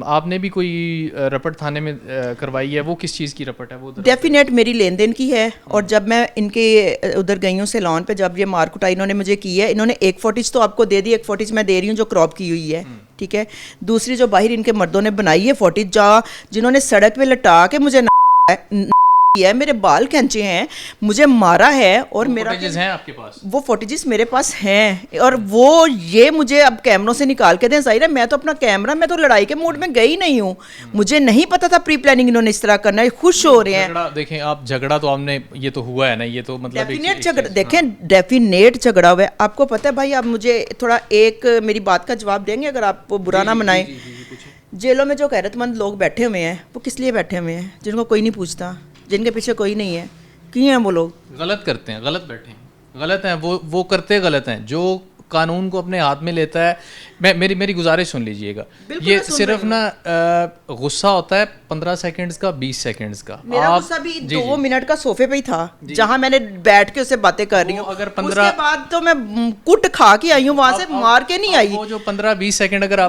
आपने भी कोई रपट थाने में करवाई है, वो किस चीज़ की रपट है? वो डेफिनेट मेरी लेन देन की है। और जब मैं इनके उधर गई हूँ सैलून पे, जब ये मार कुटाई इन्होंने मुझे की है, इन्होंने एक फॉटेज तो आपको दे दी, एक फॉटेज मैं दे रही हूँ जो क्रॉप की हुई है, ठीक है। दूसरी जो बाहर इनके मर्दों ने बनाई है फॉटेज, जिन्होंने सड़क पे लटा के मुझे है, मेरे बाल खींचे हैं, मुझे मारा है, और मेरा हैं आपके पास? वो फुटेजेस मेरे पास हैं, और वो ये मुझे अब कैमरों से निकाल के दें। जाहिर है मैं तो अपना कैमरा, मैं तो लड़ाई के मूड में गई नहीं हूँ, मुझे नहीं पता था प्री प्लानिंग इन्होंने इस तरह करना है। खुश हो रहे हैं। देखें आप, झगड़ा तो आपने, ये तो हुआ है ना, ये तो मतलब डेफिनेट झगड़ा, देखें डेफिनेट झगड़ा हुआ है। आपको पता है भाई, आप मुझे थोड़ा एक मेरी बात का जवाब देंगे अगर आप बुरा ना मनाएं? जेलों में जो गैरतमंद लोग बैठे हुए हैं, वो किस लिए बैठे हुए हैं? जिनको कोई नहीं पूछता, जिनके पीछे कोई नहीं है, क्यों हैं वो लोग? गलत करते हैं, गलत बैठे हैं, गलत हैं वो करते गलत हैं। जो कानून को अपने हाथ में लेता है। मेरी गुजारिश सुन लीजिएगा, ये सिर्फ ना गुस्सा होता है 15 सेकंड्स का, 20 सेकंड्स का। मेरा गुस्सा भी 2 मिनट का सोफे पे ही था जहां मैंने बैठ के उससे बातें कर रही हूँ। अगर 15 उसके बाद तो मैं कुट खा के आई हूँ वहां से, मार के नहीं आई। वो जो 15-20 सेकंड अगर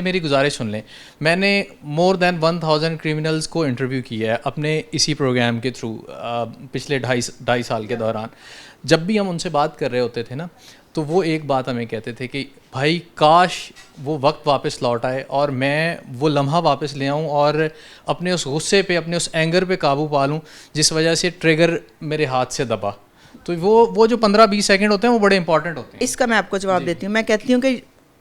मेरी गुजारिश सुन लें, मैंने मोर देन 1000 क्रिमिनल्स को इंटरव्यू किया है अपने इसी प्रोग्राम के थ्रू पिछले 2.5 साल के दौरान। जब भी हम उनसे बात कर रहे होते थे ना, तो वो एक बात हमें कहते थे कि भाई काश वो वक्त वापस लौट आए और मैं वो लम्हा वापस ले आऊँ और अपने उस गुस्से पे, अपने उस एंगर पे काबू पा लूँ जिस वजह से ट्रिगर मेरे हाथ से दबा। तो वो जो 15-20 सेकंड होते हैं वो बड़े इंपॉर्टेंट होते हैं। इसका मैं आपको जवाब देती हूँ। मैं कहती हूँ कि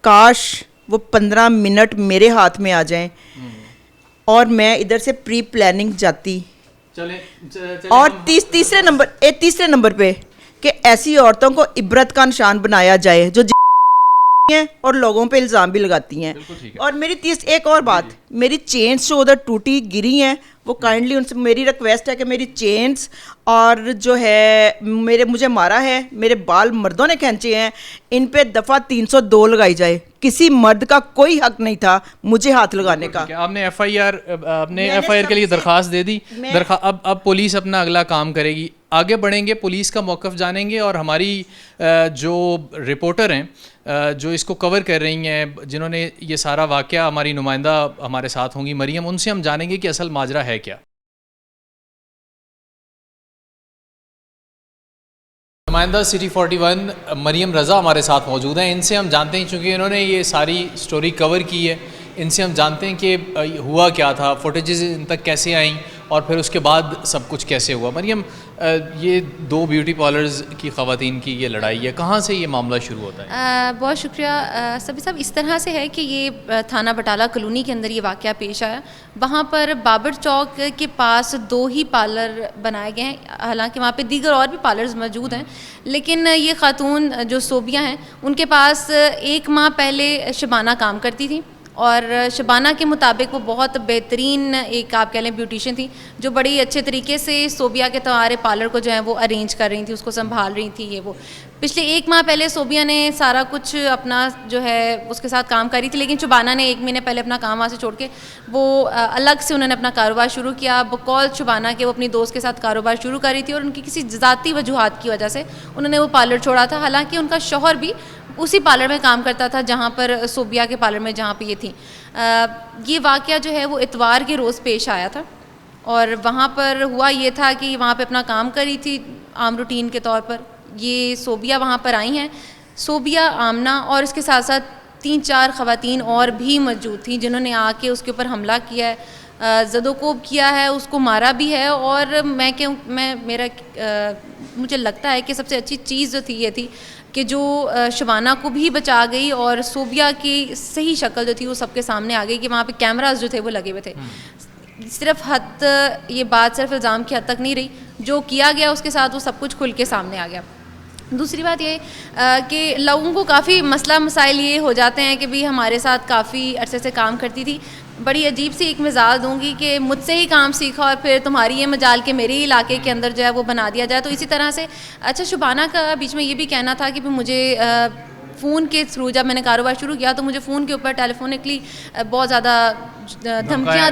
काश वो 15 मिनट मेरे हाथ में आ जाएं और मैं इधर से प्री प्लानिंग जाती। और तीसरे नंबर पे कि ऐसी औरतों को इबरत का निशान बनाया जाए जो हैं और लोगों पे इल्ज़ाम भी लगाती हैं। और मेरी एक और बात, मेरी चेन्स जो उधर टूटी गिरी हैं, वो काइंडली उनसे मेरी रिक्वेस्ट है कि मेरी चेन्स और जो है मुझे मारा है, मेरे बाल मर्दों ने खींचे हैं, इन पे दफ़ा 302 लगाई जाए। किसी मर्द का कोई हक नहीं था मुझे हाथ लगाने का। आपने एफआईआर के लिए दरख्वास्त दे दी। अब पुलिस अपना अगला काम करेगी, आगे बढ़ेंगे, पुलिस का मौक़िफ़ जानेंगे और हमारी जो रिपोर्टर हैं जो इसको कवर कर रही हैं, जिन्होंने ये सारा वाक़या, हमारी नुमाइंदा हमारे साथ होंगी मरियम, उनसे हम जानेंगे कि असल माजरा है क्या। नुमाइंदा सिटी 41 मरियम रज़ा हमारे साथ मौजूद हैं। इनसे हम जानते हैं, चूँकि इन्होंने ये सारी स्टोरी कवर की है, इनसे हम जानते हैं कि हुआ क्या था, फुटेजेस इन तक कैसे आई और फिर उसके बाद सब कुछ कैसे हुआ। मरियम, ये 2 ब्यूटी पार्लर्स की ख़वातीन की ये लड़ाई है, कहाँ से ये मामला शुरू होता है? बहुत शुक्रिया सभी साहब। इस तरह से है कि ये थाना बटाला कॉलोनी के अंदर ये वाक़या पेश आया। वहाँ पर बाबर चौक के पास 2 ही पार्लर बनाए गए हैं, हालांकि वहाँ पे दीगर और भी पार्लर्स मौजूद हैं, लेकिन ये खातून जो सोबिया हैं उनके पास 1 माह पहले शबाना काम करती थी और शबाना के मुताबिक वो बहुत बेहतरीन एक आप कह लें ब्यूटिशियन थी, जो बड़ी अच्छे तरीके से सोबिया के तुम्हारे पार्लर को जो है वो अरेंज कर रही थी, उसको संभाल रही थी। ये वो पिछले 1 माह पहले सोबिया ने सारा कुछ अपना जो है उसके साथ काम करी थी, लेकिन शबाना ने 1 महीने पहले अपना काम वहाँ से छोड़ के वो अलग से उन्होंने अपना कारोबार शुरू किया। बकौल शबाना के वो अपनी दोस्त के साथ कारोबार शुरू करी थी और उनकी किसी ज़ाती वजूहात की वजह से उन्होंने वो पार्लर छोड़ा था। हालाँकि उनका शौहर भी उसी पार्लर में काम करता था जहाँ पर सोबिया के पार्लर में जहाँ पे ये थी। ये वाक़या जो है वो इतवार के रोज़ पेश आया था और वहाँ पर हुआ ये था कि वहाँ पे अपना काम करी थी आम रूटीन के तौर पर। ये सोबिया वहाँ पर आई हैं, सोबिया, आमना और इसके साथ साथ 3-4 ख़वातीन और भी मौजूद थी जिन्होंने आके उसके ऊपर हमला किया है, ज़दोकोब किया है, उसको मारा भी है। और मुझे लगता है कि सबसे अच्छी चीज़ जो थी ये थी कि जो शबाना को भी बचा गई और सोबिया की सही शक्ल जो थी वो सबके सामने आ गई कि वहाँ पे कैमरास जो थे वो लगे हुए थे। ये बात सिर्फ इल्ज़ाम की हद तक नहीं रही, जो किया गया उसके साथ वो सब कुछ खुल के सामने आ गया। दूसरी बात ये कि लोगों को काफ़ी मसला मसाइल ये हो जाते हैं कि भाई हमारे साथ काफ़ी अरसे से काम करती थी। बड़ी अजीब सी एक मिसाल दूंगी कि मुझसे ही काम सीखा और फिर तुम्हारी ये मजाल के मेरे ही इलाके के अंदर जो है वो बना दिया जाए। तो इसी तरह से अच्छा, शबाना का बीच में ये भी कहना था कि मुझे फ़ोन के थ्रू जब मैंने कारोबार शुरू किया तो मुझे फ़ोन के ऊपर टेलीफोनिकली बहुत ज़्यादा धमकियाँ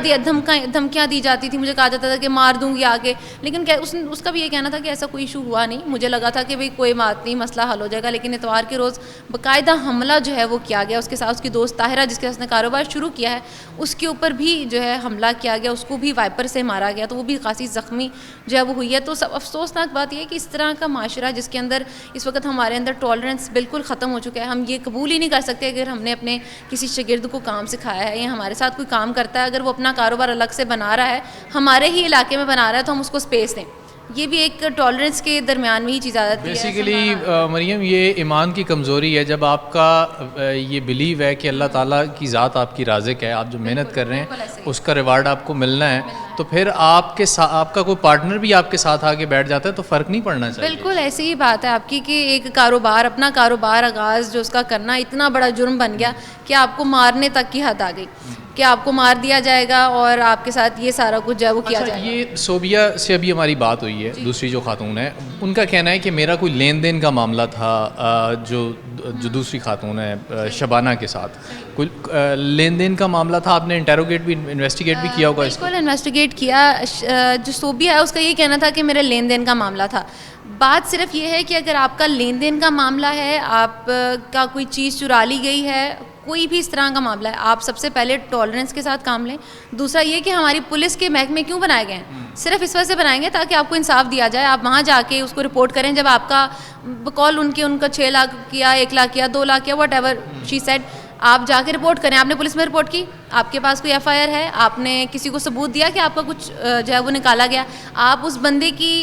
दी जाती थी, मुझे कहा जाता था कि मार दूंगी आके। लेकिन उसका भी ये कहना था कि ऐसा कोई इशू हुआ नहीं, मुझे लगा था कि भाई कोई बात नहीं, मसला हल हो जाएगा। लेकिन इतवार के रोज़ बाकायदा हमला जो है वो किया गया। उसके साथ उसकी दोस्त ताहिरा जिसके साथ उसने कारोबार शुरू किया है उसके ऊपर भी जो है हमला किया गया, उसको भी वाइपर से मारा गया, तो वो भी खासी ज़ख्मी जो है वो हुई है। तो सब अफसोसनाक बात यह है कि इस तरह का माशरा जिसके अंदर इस वक्त हमारे अंदर टॉलरेंस बिल्कुल ख़त्म हो चुका है। हम ये कबूल ही नहीं कर सकते अगर हमने अपने किसी शागिर्द को काम सिखाया है या हमारे साथ कोई काम करता है, अगर वो अपना कारोबार अलग से बना रहा है, हमारे ही इलाके में बना रहा है, तो हम उसको स्पेस दें। ये भी एक टॉलरेंस के दरमियान में ही चीज़ आ जाती है। बेसिकली मरियम, ये ईमान की कमज़ोरी है जब आपका ये बिलीव है कि अल्लाह ताला की ज़ात आपकी राज़िक है, आप जो मेहनत कर रहे हैं उसका रिवार्ड आपको मिलना है, तो फिर आपका कोई पार्टनर भी आपके साथ आके बैठ जाता है तो फ़र्क नहीं पड़ना चाहिए? बिल्कुल ऐसी ही बात है आपकी कि एक कारोबार, अपना कारोबार आगाज़ जो उसका करना इतना बड़ा जुर्म बन गया कि आपको मारने तक की हद आ गई कि आपको मार दिया जाएगा और आपके साथ ये सारा कुछ जो है वो किया अच्छा, जाएगा। ये सोबिया से अभी हमारी बात हुई है, दूसरी जो खातून है, उनका कहना है कि मेरा कोई लेन देन का मामला था जो दूसरी खातून है शबाना के साथ, कोई लेन देन का मामला था। आपने इन्वेस्टिगेट भी किया होगा इसको? बिल्कुल इन्वेस्टिगेट किया। जो सोबिया है उसका ये कहना था कि मेरे लेन देन का मामला था। बात सिर्फ ये है कि अगर आपका लेन देन का मामला है, आप का कोई चीज़ चुरा ली गई है, कोई भी इस तरह का मामला है, आप सबसे पहले टॉलरेंस के साथ काम लें। दूसरा ये कि हमारी पुलिस के महकमे क्यों बनाए गए हैं, सिर्फ इस वजह से बनाएंगे ताकि आपको इंसाफ दिया जाए। आप वहाँ जाके उसको रिपोर्ट करें। जब आपका बकौल उनका 6 लाख किया, 1 लाख किया, 2 लाख किया, वट एवर शी सेड, आप जाके रिपोर्ट करें। आपने पुलिस में रिपोर्ट की, आपके पास कोई FIR है, आपने किसी को सबूत दिया कि आपका कुछ जो है वो निकाला गया, आप उस बंदे की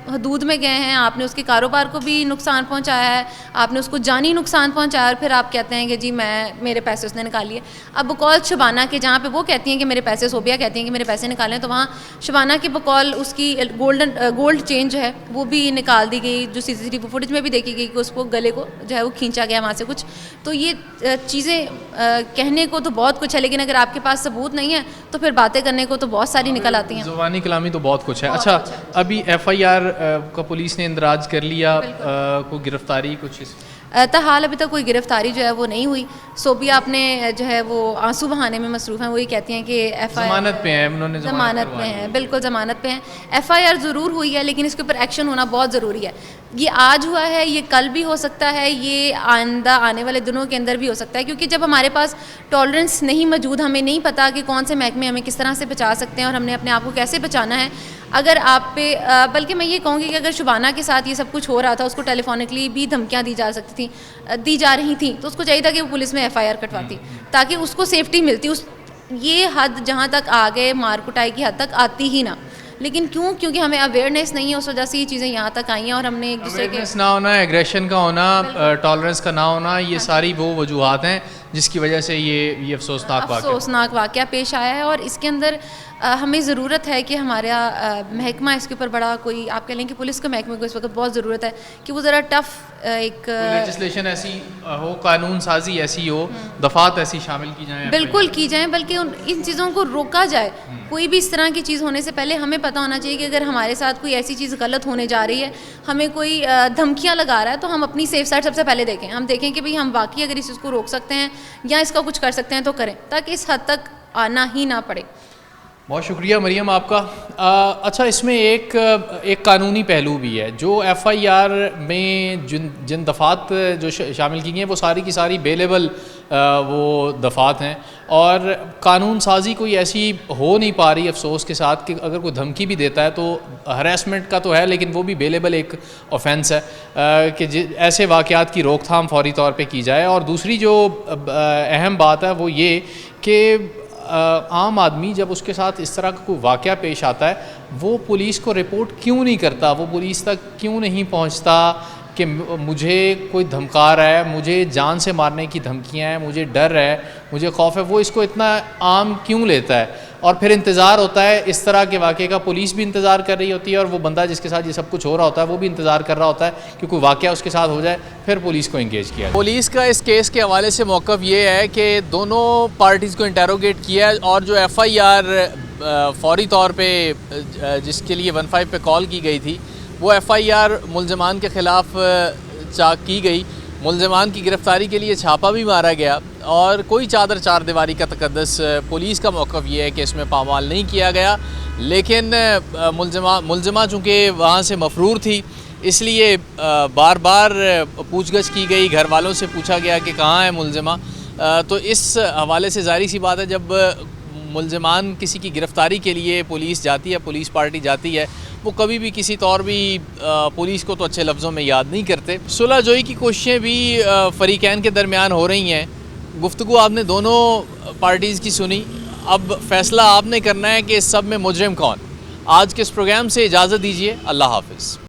हदूद में गए हैं, आपने उसके कारोबार को भी नुकसान पहुंचाया है, आपने उसको जानी नुकसान पहुंचाया, और फिर आप कहते हैं कि जी मेरे पैसे उसने निकाल लिए। अब बकौल शबाना के, जहाँ पे वो कहती हैं कि मेरे पैसे, सोबिया कहती हैं कि मेरे पैसे निकाले, तो वहाँ शबाना के बकौल उसकी गोल्ड चेन जो है वो भी निकाल दी गई, जो CCTV फुटेज में भी देखी गई कि उसको गले को जो है वो खींचा गया वहाँ से कुछ। तो ये चीज़ें कहने को तो बहुत कुछ है, लेकिन अगर आपके पास सबूत नहीं है तो फिर बातें करने को तो बहुत सारी निकल आती हैं। ज़ुबानी कलामी तो बहुत कुछ है। अच्छा, अभी FIR का पुलिस ने इंदराज कर लिया, कोई गिरफ्तारी कुछ ताहाल अभी तक कोई गिरफ्तारी जो है वो नहीं हुई। सोबिया अपने जो है वो आंसू बहाने में मसरूफ़ हैं। वो ये कहती हैं कि FIR ज़मानत पे है, उन्होंने ज़मानत पे हैं, बिल्कुल ज़मानत पे हैं। FIR ज़रूर हुई है, लेकिन इसके ऊपर एक्शन होना बहुत ज़रूरी है। ये आज हुआ है, ये कल भी हो सकता है, ये आइंदा आने वाले दिनों के अंदर भी हो सकता है, क्योंकि जब हमारे पास टॉलरेंस नहीं मौजूद, हमें नहीं पता कि कौन से महकमे हमें किस तरह से बचा सकते हैं और हमने अपने आप को कैसे बचाना है। अगर आप पे बल्कि मैं ये कहूँगी कि अगर शुबाना के साथ ये सब कुछ हो रहा था, उसको टेलीफोनिकली भी धमकियाँ दी जा रही थी, तो उसको चाहिए था कि वो पुलिस में FIR कटवाती ताकि उसको सेफ्टी मिलती। ये हद जहाँ तक आ गए, मार कुटाई की हद तक आती ही ना। लेकिन क्योंकि हमें अवेयरनेस नहीं है, उस वजह से ये चीज़ें यहाँ तक आई हैं और हमने एक दूसरे के ना होना, एग्रेशन का होना, टॉलरेंस का ना होना, ये सारी वो वजूहात हैं जिसकी वजह से ये अफसोसनाक वाक़या पेश आया है। और इसके अंदर हमें ज़रूरत है कि हमारा महकमा इसके ऊपर बड़ा, कोई आप कह लें कि पुलिस के महकमे को इस वक्त बहुत ज़रूरत है कि वो ज़रा टफ एक लेजिस्लेशन ऐसी हो, कानून साजी ऐसी हो, दफात ऐसी शामिल की जाए, बिल्कुल की जाए, बल्कि इन चीज़ों को रोका जाए। कोई भी इस तरह की चीज़ होने से पहले हमें पता होना चाहिए कि अगर हमारे साथ कोई ऐसी चीज़ गलत होने जा रही है, हमें कोई धमकियाँ लगा रहा है, तो हम अपनी सेफ साइड सबसे पहले देखें। हम देखें कि भाई हम वाकई अगर इस चीज़ को रोक सकते हैं या इसका कुछ कर सकते हैं तो करें, ताकि इस हद तक आना ही ना पड़े। बहुत शुक्रिया मरियम आपका। अच्छा, इसमें एक कानूनी पहलू भी है। जो FIR में जिन दफ़ात जो शामिल की गई हैं वो सारी की सारी बेलेबल वो दफ़ात हैं, और कानून साजी कोई ऐसी हो नहीं पा रही अफसोस के साथ कि अगर कोई धमकी भी देता है तो हरासमेंट का तो है, लेकिन वो भी बेलेबल एक ऑफेंस है कि ऐसे वाक़यात की रोकथाम फौरी तौर पे की जाए। और दूसरी जो अहम बात है वो ये कि आम आदमी जब उसके साथ इस तरह का कोई वाक़या पेश आता है, वो पुलिस को रिपोर्ट क्यों नहीं करता, वो पुलिस तक क्यों नहीं पहुंचता कि मुझे कोई धमका रहा है, मुझे जान से मारने की धमकियां हैं, मुझे डर है, मुझे खौफ है, वो इसको इतना आम क्यों लेता है। और फिर इंतज़ार होता है इस तरह के वाक़े का, पुलिस भी इंतज़ार कर रही होती है और वो बंदा जिसके साथ ये सब कुछ हो रहा होता है वो भी इंतज़ार कर रहा होता है कि कोई वाक़या उसके साथ हो जाए, फिर पुलिस को इंगेज किया। पुलिस का इस केस के हवाले से मौक़िफ़ ये है कि दोनों पार्टीज़ को इंटेरोगेट किया, और जो FIR फौरी तौर पर जिसके लिए 15 पे कॉल की गई थी, वो FIR मुलज़मान के ख़िलाफ़ चाक की गई। मुलज़मान की गिरफ़्तारी के लिए छापा भी मारा गया, और कोई चादर चार दीवारी का तकद्दस पुलिस का मौक़िफ़ ये है कि इसमें पामाल नहीं किया गया। लेकिन मुलज़मा चूँकि वहाँ से मफ़रूर थी, इसलिए बार बार पूछगछ की गई, घर वालों से पूछा गया कि कहाँ है मुलज़मा। तो इस हवाले से ज़ाहिर सी बात है, जब मुलज़मान किसी की गिरफ़्तारी के लिए पुलिस जाती है, पुलिस पार्टी जाती है, वो कभी भी किसी तौर भी पुलिस को तो अच्छे लफ्ज़ों में याद नहीं करते। सुलह जोई की कोशिशें भी फ़रीक़ैन के दरमियान हो रही हैं। गुफ्तगू आपने दोनों पार्टीज़ की सुनी, अब फ़ैसला आपने करना है कि इस सब में मुजरिम कौन। आज के इस प्रोग्राम से इजाज़त दीजिए, अल्लाह हाफ़िज़।